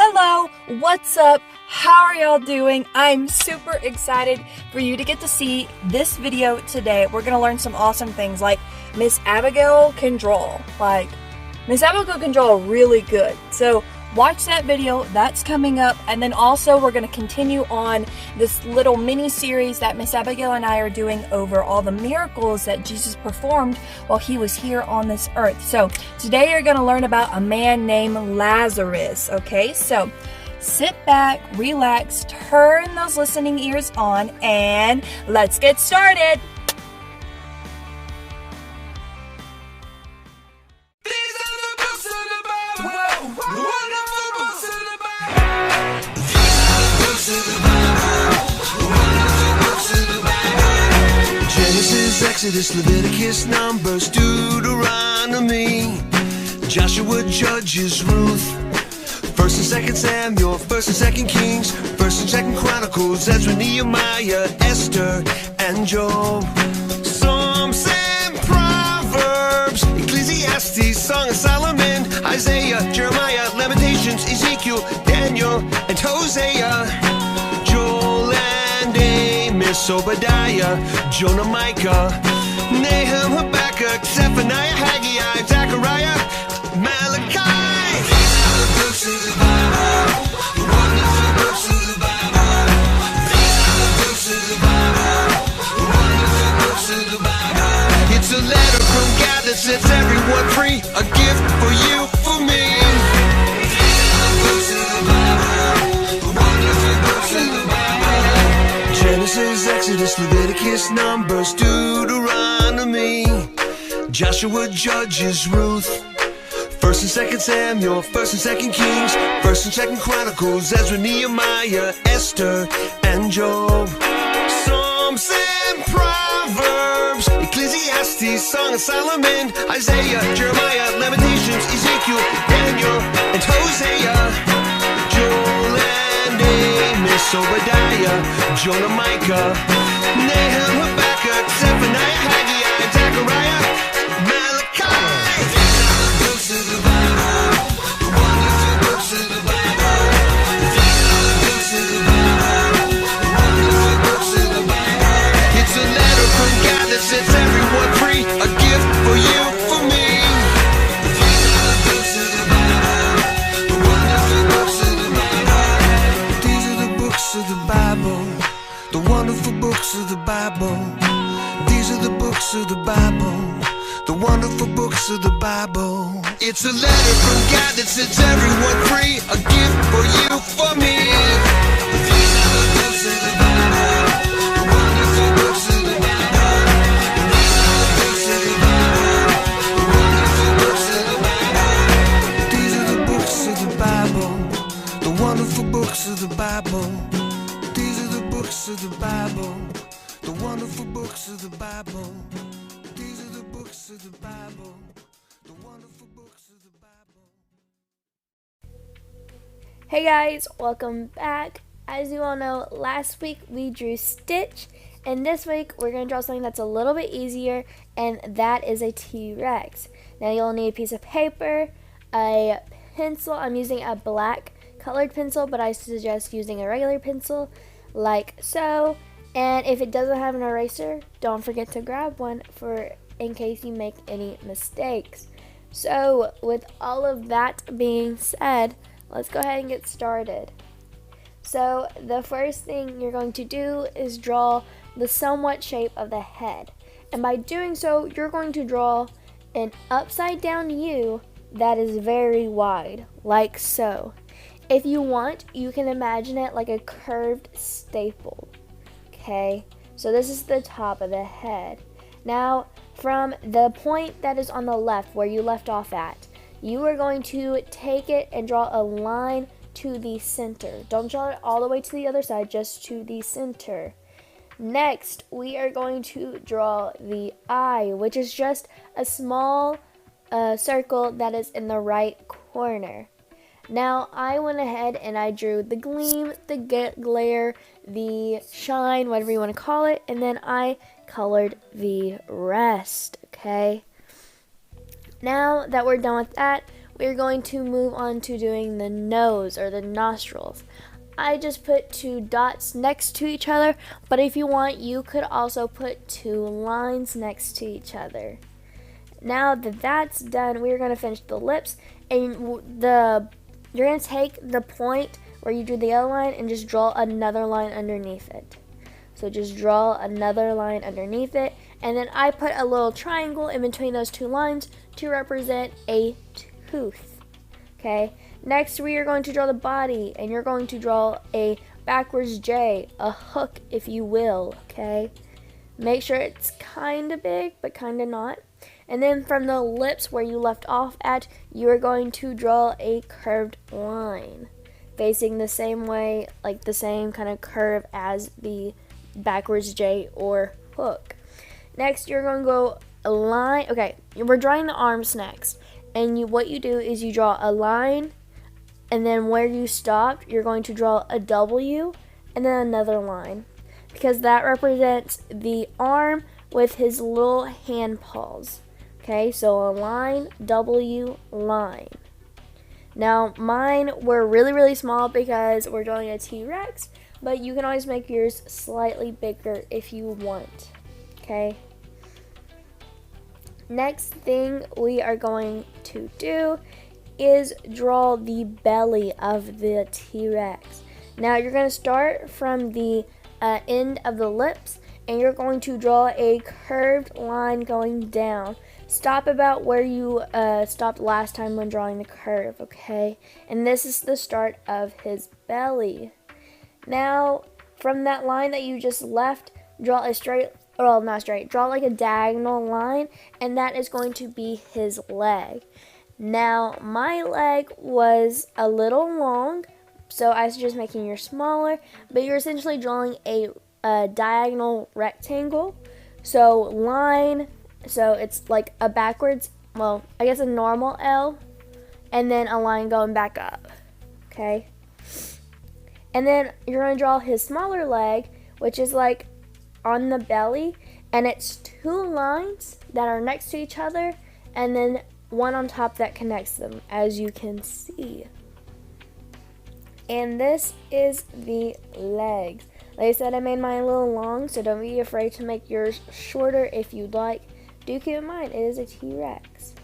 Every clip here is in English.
Hello, what's up? How are y'all doing? I'm super excited for you to get to see this video today. We're gonna learn some awesome things like Miss Abigail can draw. Miss Abigail can draw really good. So watch that video, that's coming up. And then also we're gonna continue on this little mini series that Miss Abigail and I are doing over all the miracles that Jesus performed while he was here on this earth. So today you're gonna learn about a man named Lazarus, okay? So sit back, relax, turn those listening ears on, and let's get started. Genesis, Exodus, Leviticus, Numbers, Deuteronomy, Joshua, Judges, Ruth, 1st and 2nd Samuel, 1st and 2nd Kings, 1st and 2nd Chronicles, Ezra, Nehemiah, Esther, and Job, Psalms and Proverbs, Ecclesiastes, Song of Solomon, Isaiah, Jeremiah, Lamentations, Ezekiel, Daniel, and Hosea, Joel and Amos, Obadiah, Jonah, Micah, Nahum, Habakkuk, Zephaniah, Haggai, Zechariah, Malachi. These are the books of the Bible, the wonderful books of the Bible. These are the books of the Bible, the wonderful books of the Bible. It's a letter from God that sets everyone free, a gift for you, for me. These are the books of the Bible, the wonderful books of the Bible. Genesis, Exodus, Leviticus, Numbers, Deuteronomy, Joshua, Judges, Ruth, 1st and 2nd Samuel, 1st and 2nd Kings, 1st and 2nd Chronicles, Ezra, Nehemiah, Esther, and Job, Psalms and Proverbs, Ecclesiastes, Song of Solomon, Isaiah, Jeremiah, Lamentations, Ezekiel, Daniel, and Hosea, Joel and Amos, Obadiah, Jonah, Micah, Nahum, Habakkuk, Zephaniah, Haggai, Zechariah, Malachi. These are the books of the Bible, the wonderful books of the Bible. These are the books of the Bible, the wonderful books of the Bible. It's a letter from God that sets everyone free, a gift for you, for me. These are the books of the Bible, the wonderful books of the Bible. These are the books of the Bible, the wonderful books of the Bible. These are the books of the Bible, the wonderful books of the Bible. It's a letter from God that sets everyone free, a gift for you, for me. These are the books of the Bible, the wonderful books of the Bible. These are the books of the Bible, the wonderful books of the Bible. These are the books of the Bible, the wonderful books of the Bible. These are the books of the Bible, the wonderful books of the Bible. These are the books of the Bible, the wonderful books of the Bible. Hey guys, welcome back. As you all know, last week we drew Stitch, and this week we're going to draw something that's a little bit easier, and that is a T-Rex. Now you'll need a piece of paper, a pencil. I'm using a black colored pencil, but I suggest using a regular pencil like so. And if it doesn't have an eraser, don't forget to grab one in case you make any mistakes. So with all of that being said, let's go ahead and get started. So the first thing you're going to do is draw the somewhat shape of the head. And by doing so, you're going to draw an upside down U that is very wide, like so. If you want, you can imagine it like a curved staple. Okay, so this is the top of the head. Now, from the point that is on the left, where you left off at, you are going to take it and draw a line to the center. Don't draw it all the way to the other side, just to the center. Next, we are going to draw the eye, which is just a small circle that is in the right corner. Now, I went ahead and I drew the gleam, the glare, the shine, whatever you want to call it, and then I colored the rest, okay? Now that we're done with that, we're going to move on to doing the nose or the nostrils. I just put 2 dots next to each other, but if you want, you could also put 2 lines next to each other. Now that that's done, we're going to finish the lips, and you're going to take the point where you drew the yellow line and just draw another line underneath it. So just draw another line underneath it, and then I put a little triangle in between those 2 lines to represent a tooth. Okay, next we are going to draw the body, and you're going to draw a backwards J, a hook if you will, okay? Make sure it's kind of big, but kind of not. And then from the lips where you left off at, you are going to draw a curved line, facing the same way, like the same kind of curve as the backwards J or hook. Next, you're going to go a line. Okay, we're drawing the arms next. And what you do is you draw a line, and then where you stopped, you're going to draw a W and then another line, because that represents the arm with his little hand paws. Okay, so a line, W, line. Now, mine were really, really small because we're drawing a T-Rex, but you can always make yours slightly bigger if you want. Okay. Next thing we are going to do is draw the belly of the T-Rex. Now you're going to start from the end of the lips, and you're going to draw a curved line going down. Stop about where you stopped last time when drawing the curve, okay? And this is the start of his belly. Now, from that line that you just left, draw a straight, well, not straight, draw like a diagonal line, and that is going to be his leg. Now, my leg was a little long, so I suggest making yours smaller, but you're essentially drawing a diagonal rectangle. So line, so it's like a backwards, well, I guess a normal L, and then a line going back up, okay? And then you're going to draw his smaller leg, which is like on the belly, and it's 2 lines that are next to each other, and then one on top that connects them, as you can see. And this is the legs. Like I said, I made mine a little long, so don't be afraid to make yours shorter if you'd like. Do keep in mind, it is a T-Rex.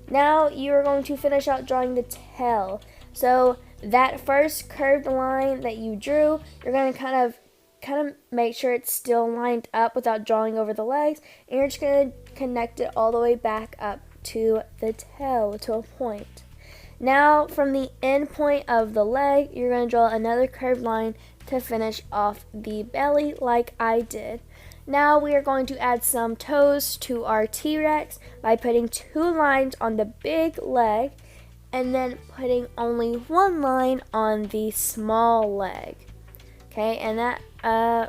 Now you are going to finish out drawing the tail. So that first curved line that you drew, you're going to kind of make sure it's still lined up without drawing over the legs, and you're just going to connect it all the way back up to the tail to a point. Now from the end point of the leg, you're going to draw another curved line to finish off the belly like I did. Now we are going to add some toes to our T-Rex by putting 2 lines on the big leg and then putting only 1 line on the small leg. Okay, and that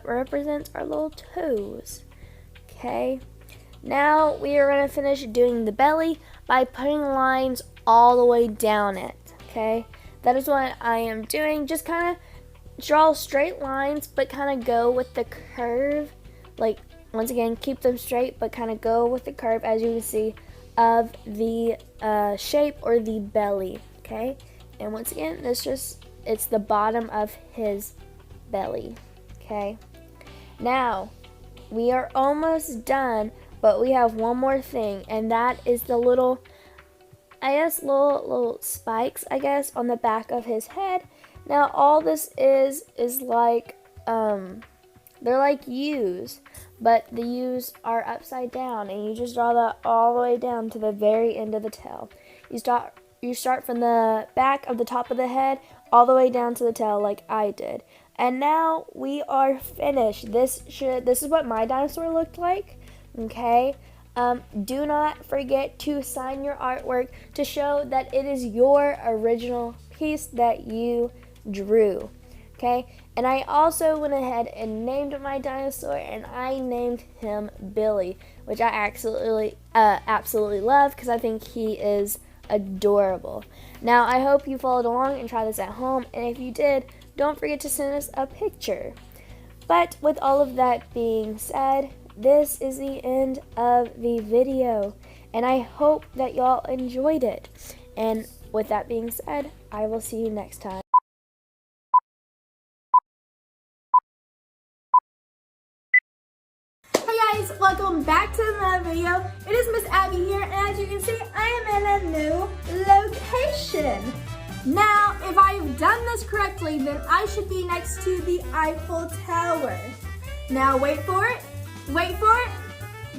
represents our little toes. Okay, now we are going to finish doing the belly by putting lines all the way down it. Okay, that is what I am doing. Just kind of draw straight lines, but kind of go with the curve. Like, once again, keep them straight, but kind of go with the curve, as you can see, of the shape or the belly. Okay, and once again, it's the bottom of his belly. Okay, now we are almost done, but we have one more thing, and that is the little, I guess, little spikes, I guess, on the back of his head. Now all this is like they're like U's, but the U's are upside down, and you just draw that all the way down to the very end of the tail. You start from the back of the top of the head all the way down to the tail like I did. And now we are finished. This is what my dinosaur looked like. Okay. Do not forget to sign your artwork to show that it is your original piece that you drew. Okay. And I also went ahead and named my dinosaur, and I named him Billy, which I absolutely love because I think he is adorable. Now I hope you followed along and try this at home, and if you did, don't forget to send us a picture. But with all of that being said, this is the end of the video, and I hope that y'all enjoyed it. And with that being said, I will see you next time. Hey guys, welcome back to another video. It is Miss Abby here, and as you can see, I am in a new location. Now, if I have done this correctly, then I should be next to the Eiffel Tower. Now, wait for it. Wait for it.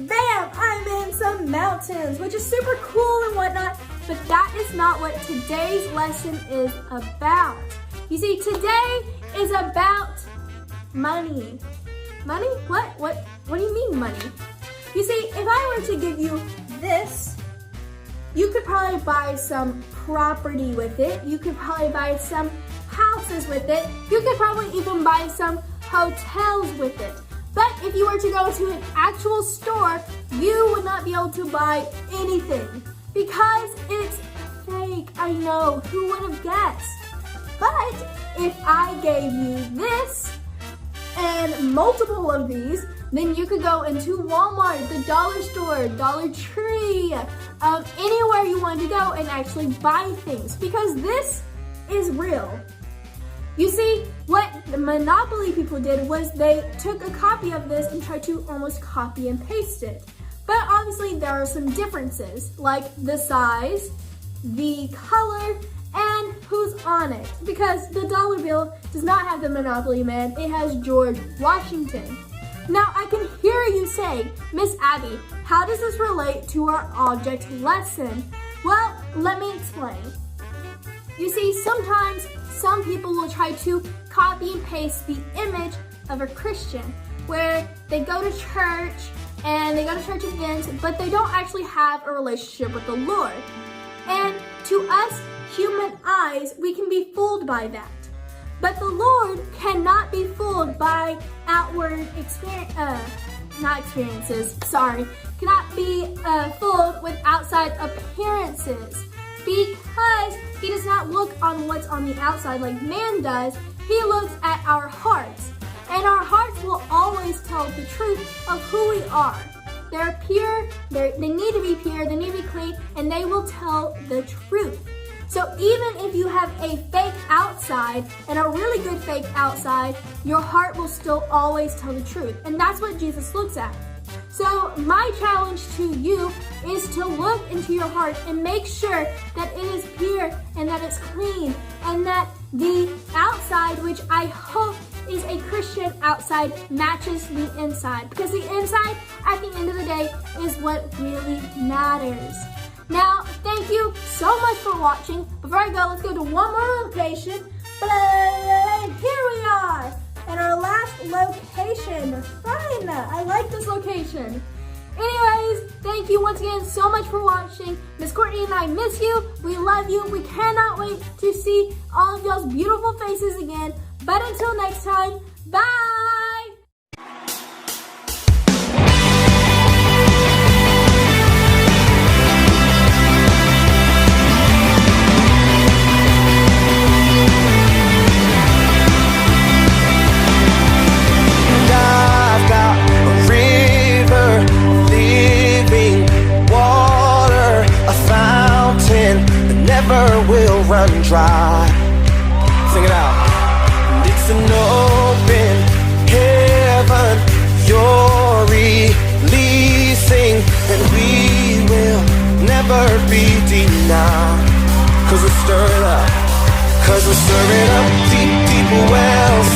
Bam! I'm in some mountains, which is super cool and whatnot, but that is not what today's lesson is about. You see, today is about money. Money? What do you mean money? You see, if I were to give you this, you could probably buy some property with it. You could probably buy some houses with it. You could probably even buy some hotels with it. But if you were to go to an actual store, you would not be able to buy anything because it's fake. I know, who would have guessed? But if I gave you this and multiple of these, then you could go into Walmart, the dollar store, Dollar Tree, anywhere you want to go and actually buy things because this is real. You see, what the Monopoly people did was they took a copy of this and tried to almost copy and paste it. But obviously there are some differences, like the size, the color, and who's on it. Because the dollar bill does not have the Monopoly Man, it has George Washington. Now I can hear you say, Miss Abby, how does this relate to our object lesson? Well, let me explain. You see, sometimes some people will try to copy and paste the image of a Christian, where they go to church and they go to church events, but they don't actually have a relationship with the Lord. And to us human eyes, we can be fooled by that. But the Lord cannot be fooled by outward cannot be fooled with outside appearances. Because he does not look on what's on the outside like man does, he looks at our hearts. And our hearts will always tell the truth of who we are. They're pure, they need to be pure, they need to be clean, and they will tell the truth. So even if you have a fake outside and a really good fake outside, your heart will still always tell the truth. And that's what Jesus looks at. So my challenge to you is to look into your heart and make sure that it is pure and that it's clean and that the outside, which I hope is a Christian outside, matches the inside. Because the inside, at the end of the day, is what really matters. Now, thank you so much for watching. Before I go, let's go to one more location. And here we are at our last location. Fun! I like this location. Anyways, thank you once again so much for watching. Miss Courtney and I miss you. We love you. We cannot wait to see all of y'all's beautiful faces again. But until next time, bye! Will run dry. Sing it out. It's an open heaven you're releasing, and we will never be denied. Cause we're stirring up. Cause we're stirring up deep, deep wells.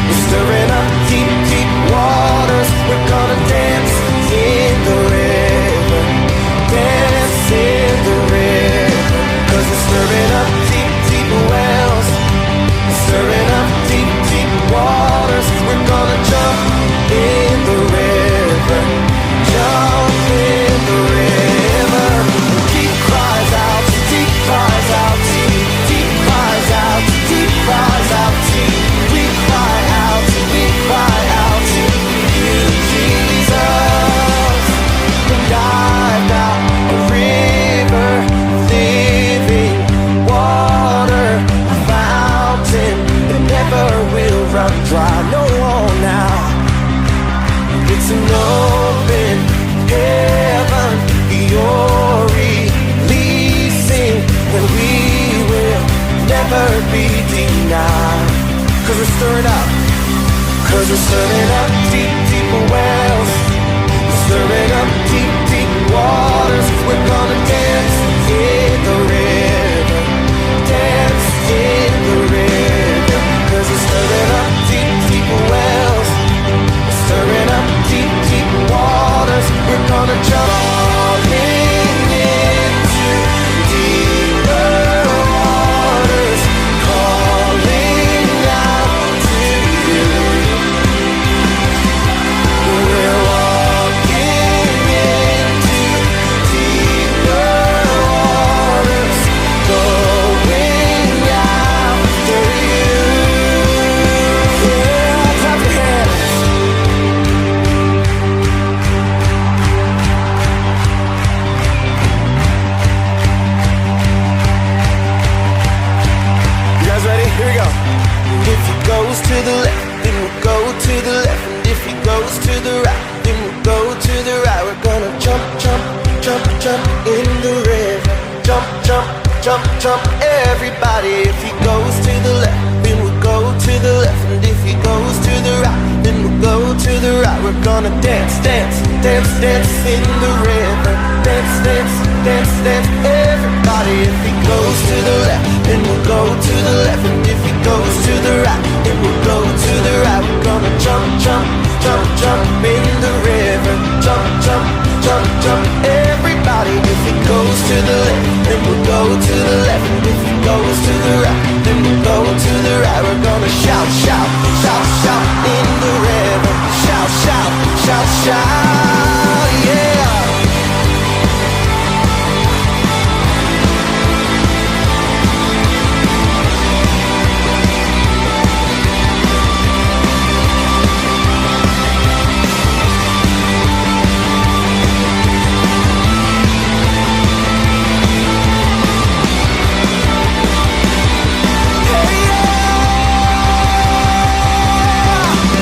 We're stirring up deep, deep waters. We're gonna dance in the river. Dance in the river. Cause we're stirring up deep, deep wells. We're stirring up deep, deep waters. We're gonna jump in the river. Jump in the river. Deep cries out to deep. never be denied. Cause we're stirring up deep, deep wells. We're stirring up deep, deep waters. We're gonna dance in the river, dance in the river. Cause we're stirring up deep, deep wells. We're stirring up deep, deep waters. We're gonna jump falling into deeper waters, calling out to you. We're walking into deeper waters, going after you. Yeah, clap your hands. You guys ready? Here we go. And if he goes to the left, then we'll go to the left. And if he goes to the right, then we'll go to the right. We're gonna jump, jump, jump, jump in the river. Jump, jump, jump, jump, everybody. If he goes to the left, then we'll go to the left. And if he goes to the right, then we'll go to the right. We're gonna dance, dance, dance, dance in the river. Dance, dance, dance, dance, everybody. If he goes to the left, then we'll go to the left. And if he goes to the right, then we'll go to the right. We're gonna jump, jump, jump, jump in the river. Jump, jump, jump, jump, everybody. If he goes to the left, then we'll go to the left. And if he goes to the right, then we'll go to the right. We're gonna shout, shout, shout, shout in the river. Shout, shout, shout, shout, yeah.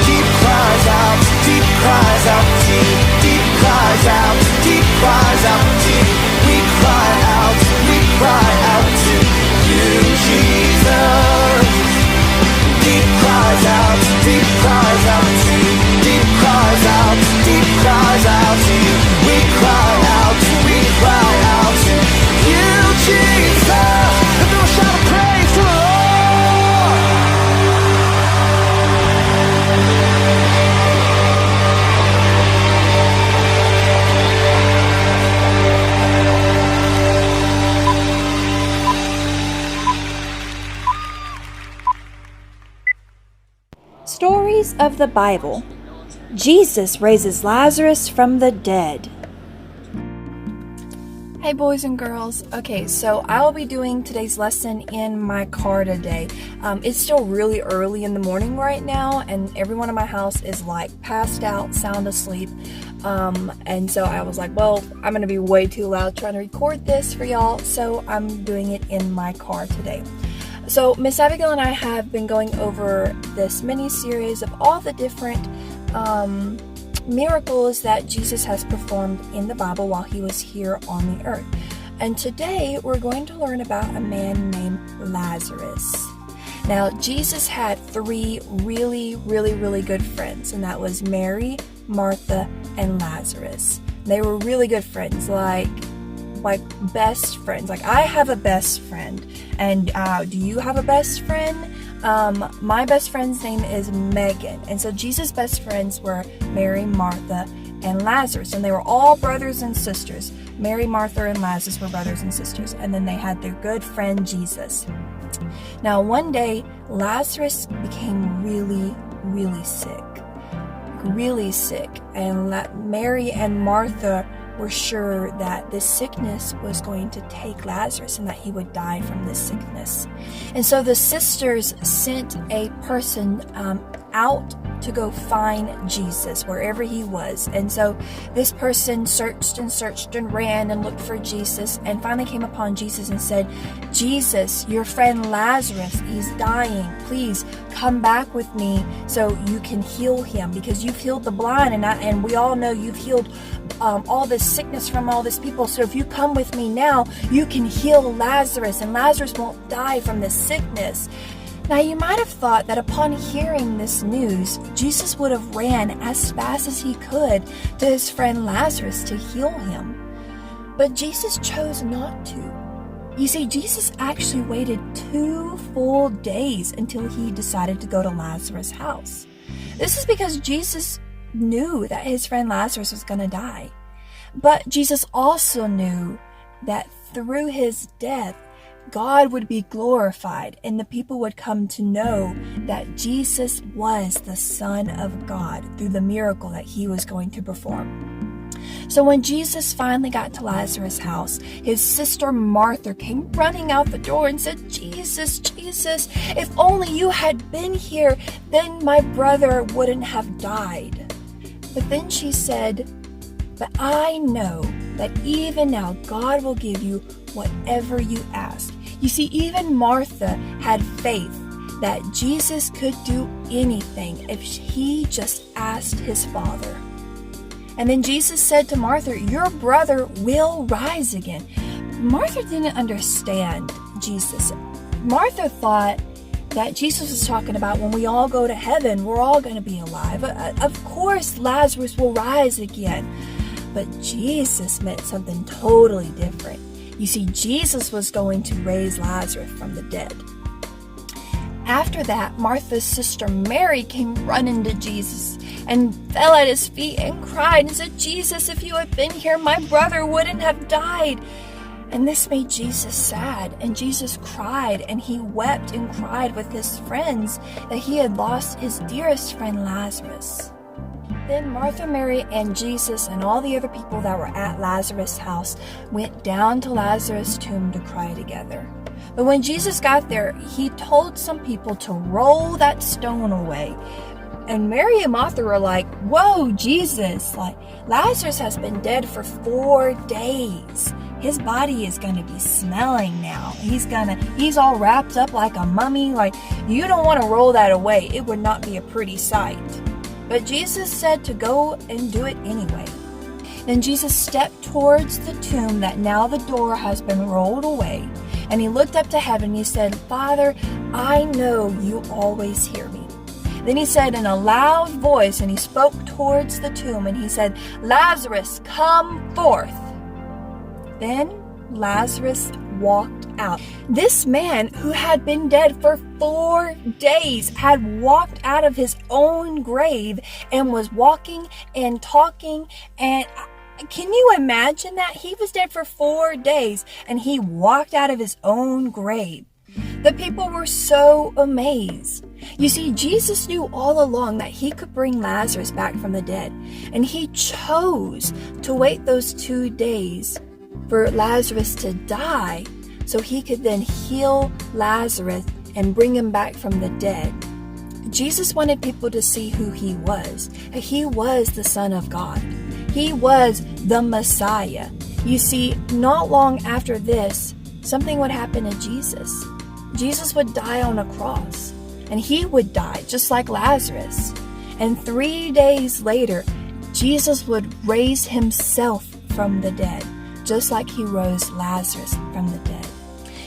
Deep cries out, deep cries out, deep, deep cries out, deep cries out, deep. We cry out to you, Jesus. Deep cries out, deep cries out to you, deep cries out, deep cries out to you. We cry out to you, Jesus. And do a shout of praise to the Lord. Stories of the Bible. Jesus raises Lazarus from the dead. Hey boys and girls. Okay, so I will be doing today's lesson in my car today. It's still really early in the morning right now, and everyone in my house is like passed out, sound asleep. And so I was like, well, I'm gonna be way too loud trying to record this for y'all, so I'm doing it in my car today. So Miss Abigail and I have been going over this mini series of all the different miracles that Jesus has performed in the Bible while he was here on the earth. And today we're going to learn about a man named Lazarus. Now, Jesus had three really good friends, and that was Mary, Martha, and Lazarus. They were really good friends, like best friends. Like, I have a best friend, and do you have a best friend? My best friend's name is Megan, and so Jesus' best friends were Mary, Martha, and Lazarus, and they were all brothers and sisters. Mary, Martha, and Lazarus were brothers and sisters, and then they had their good friend Jesus. Now, one day, Lazarus became really sick, and Mary and Martha were sure that this sickness was going to take Lazarus and that he would die from this sickness. And so the sisters sent a person out to go find Jesus wherever he was. And so this person searched and ran and looked for Jesus, and finally came upon Jesus and said, Jesus, your friend Lazarus, he's dying. Please come back with me so you can heal him, because you've healed the blind, and we all know you've healed all this sickness from all these people. So if you come with me now, you can heal Lazarus, and Lazarus won't die from this sickness. Now, you might have thought that upon hearing this news, Jesus would have ran as fast as he could to his friend Lazarus to heal him. But Jesus chose not to. You see, Jesus actually waited 2 full days until he decided to go to Lazarus' house. This is because Jesus knew that his friend Lazarus was going to die. But Jesus also knew that through his death, God would be glorified and the people would come to know that Jesus was the Son of God through the miracle that he was going to perform. So when Jesus finally got to Lazarus' house, his sister Martha came running out the door and said, Jesus, Jesus, if only you had been here, then my brother wouldn't have died. But then she said, but I know that even now God will give you whatever you ask. You see, even Martha had faith that Jesus could do anything if he just asked his Father. And then Jesus said to Martha, your brother will rise again. Martha didn't understand Jesus. Martha thought that Jesus was talking about when we all go to heaven, we're all going to be alive. Of course, Lazarus will rise again. But Jesus meant something totally different. You see, Jesus was going to raise Lazarus from the dead. After that, Martha's sister Mary came running to Jesus and fell at his feet and cried and said, Jesus, if you had been here, my brother wouldn't have died. And this made Jesus sad, and Jesus cried, and he wept and cried with his friends that he had lost his dearest friend Lazarus. Then Martha, Mary, and Jesus and all the other people that were at Lazarus' house went down to Lazarus' tomb to cry together. But when Jesus got there, he told some people to roll that stone away. And Mary and Martha were like, whoa, Jesus, like Lazarus has been dead for 4 days. His body is going to be smelling now. He's all wrapped up like a mummy. Like, you don't want to roll that away. It would not be a pretty sight. But Jesus said to go and do it anyway. Then Jesus stepped towards the tomb that now the door has been rolled away. And he looked up to heaven and he said, Father, I know you always hear me. Then he said in a loud voice, and he spoke towards the tomb, and he said, Lazarus, come forth. Then Lazarus walked out. This man who had been dead for 4 days had walked out of his own grave and was walking and talking. And can you imagine that? He was dead for 4 days and he walked out of his own grave. The people were so amazed. You see, Jesus knew all along that he could bring Lazarus back from the dead, and he chose to wait those 2 days for Lazarus to die so he could then heal Lazarus and bring him back from the dead. Jesus wanted people to see who he was. He was the Son of God. He was the Messiah. You see, not long after this, something would happen to Jesus. Jesus would die on a cross, and he would die just like Lazarus. And 3 days later, Jesus would raise himself from the dead, just like he rose Lazarus from the dead.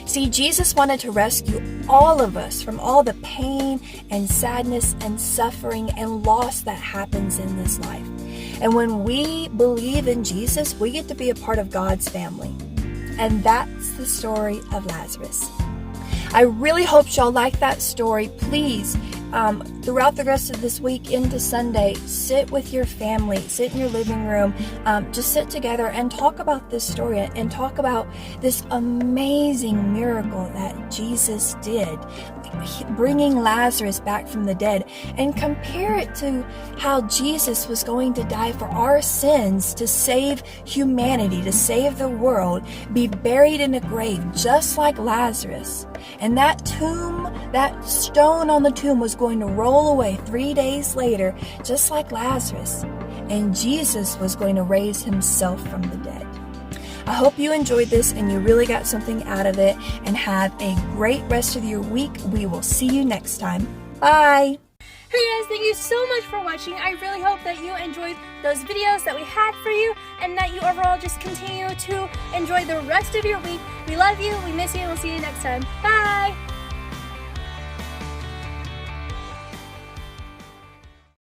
See, Jesus wanted to rescue all of us from all the pain and sadness and suffering and loss that happens in this life. And when we believe in Jesus, we get to be a part of God's family. And that's the story of Lazarus. I really hope y'all like that story. Please, throughout the rest of this week into Sunday, sit with your family, sit in your living room, just sit together and talk about this story and talk about this amazing miracle that Jesus did, bringing Lazarus back from the dead, and compare it to how Jesus was going to die for our sins to save humanity, to save the world, be buried in a grave just like Lazarus. And that tomb, that stone on the tomb was going to roll away 3 days later, just like Lazarus. And Jesus was going to raise himself from the dead. I hope you enjoyed this and you really got something out of it, and have a great rest of your week. We will see you next time. Bye. Hey guys, thank you so much for watching. I really hope that you enjoyed those videos that we had for you and that you overall just continue to enjoy the rest of your week. We love you, we miss you, and we'll see you next time. Bye!